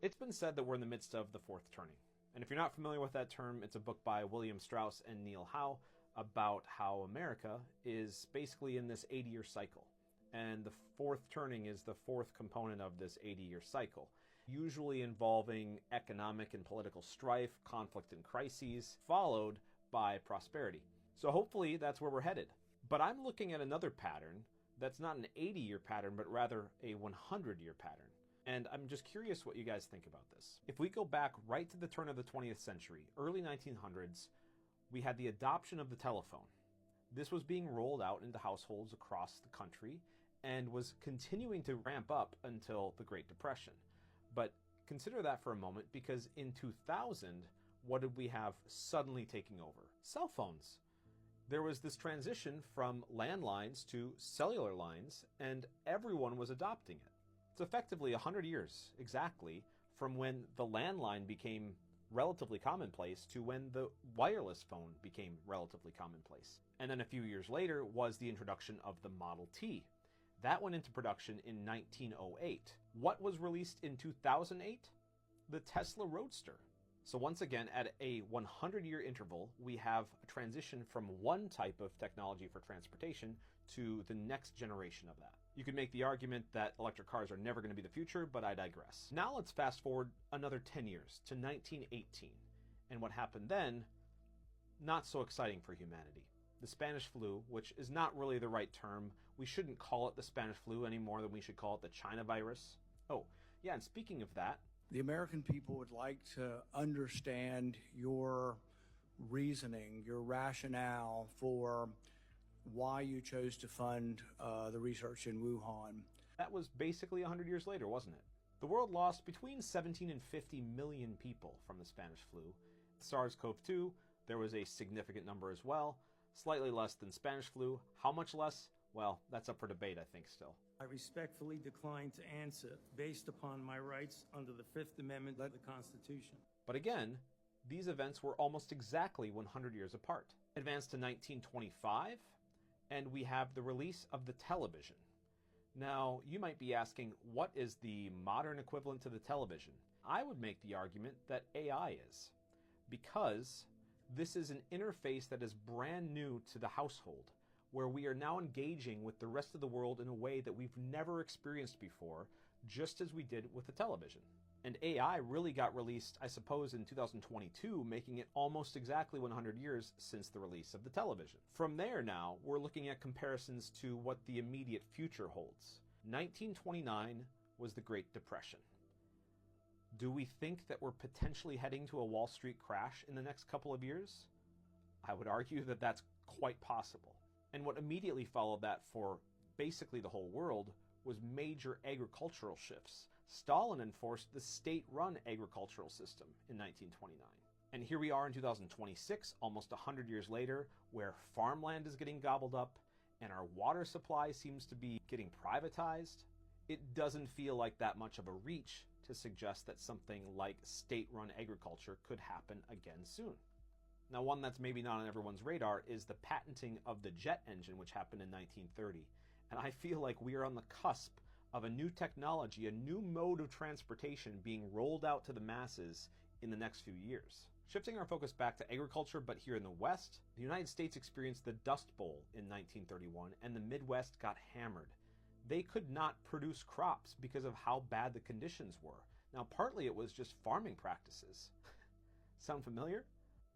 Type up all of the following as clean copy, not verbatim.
It's been said that we're in the midst of the fourth turning. And if you're not familiar with that term, it's a book by William Strauss and Neil Howe about how America is basically in this 80-year cycle. And the fourth turning is the fourth component of this 80-year cycle, usually involving economic and political strife, conflict and crises, followed by prosperity. So hopefully that's where we're headed. But I'm looking at another pattern that's not an 80-year pattern, but rather a 100-year pattern. And I'm just curious what you guys think about this. If we go back right to the turn of the 20th century, early 1900s, we had the adoption of the telephone. This was being rolled out into households across the country and was continuing to ramp up until the Great Depression. But consider that for a moment, because in 2000, what did we have suddenly taking over? Cell phones. There was this transition from landlines to cellular lines, and everyone was adopting it. It's effectively 100 years, exactly, from when the landline became relatively commonplace to when the wireless phone became relatively commonplace. And then a few years later was the introduction of the Model T. That went into production in 1908. What was released in 2008? The Tesla Roadster. So once again, at a 100-year interval, we have a transition from one type of technology for transportation to the next generation of that. You could make the argument that electric cars are never going to be the future, but I digress. Now let's fast forward another 10 years to 1918. And what happened then, not so exciting for humanity. The Spanish flu, which is not really the right term. We shouldn't call it the Spanish flu any more than we should call it the China virus. Oh, yeah, and speaking of that, the American people would like to understand your reasoning, your rationale for why you chose to fund the research in Wuhan. That was basically 100 years later, wasn't it? The world lost between 17 and 50 million people from the Spanish flu. SARS-CoV-2, there was a significant number as well, slightly less than Spanish flu. How much less? Well, that's up for debate, I think, still. I respectfully decline to answer based upon my rights under the Fifth Amendment of the Constitution. But again, these events were almost exactly 100 years apart. Advance to 1925, and we have the release of the television. Now, you might be asking, what is the modern equivalent to the television? I would make the argument that AI is, because this is an interface that is brand new to the household, where we are now engaging with the rest of the world in a way that we've never experienced before, just as we did with the television. And AI really got released, I suppose, in 2022, making it almost exactly 100 years since the release of the television. From there now, we're looking at comparisons to what the immediate future holds. 1929 was the Great Depression. Do we think that we're potentially heading to a Wall Street crash in the next couple of years? I would argue that that's quite possible. And what immediately followed that for basically the whole world was major agricultural shifts. Stalin enforced the state-run agricultural system in 1929. And here we are in 2026, almost 100 years later, where farmland is getting gobbled up and our water supply seems to be getting privatized. It doesn't feel like that much of a reach to suggest that something like state-run agriculture could happen again soon. Now, one that's maybe not on everyone's radar is the patenting of the jet engine, which happened in 1930. And I feel like we are on the cusp of a new technology, a new mode of transportation being rolled out to the masses in the next few years. Shifting our focus back to agriculture, but here in the West, the United States experienced the Dust Bowl in 1931, and the Midwest got hammered. They could not produce crops because of how bad the conditions were. Now, partly it was just farming practices. Sound familiar?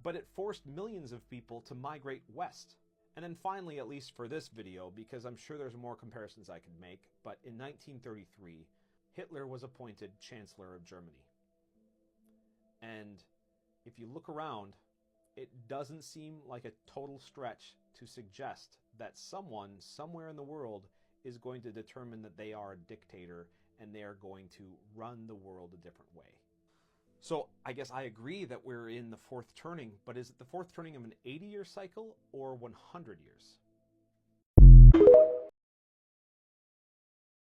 But it forced millions of people to migrate west. And then finally, at least for this video, because I'm sure there's more comparisons I could make, but in 1933, Hitler was appointed Chancellor of Germany. And if you look around, it doesn't seem like a total stretch to suggest that someone somewhere in the world is going to determine that they are a dictator and they are going to run the world a different way. So I guess I agree that we're in the fourth turning, but is it the fourth turning of an 80-year cycle or 100 years?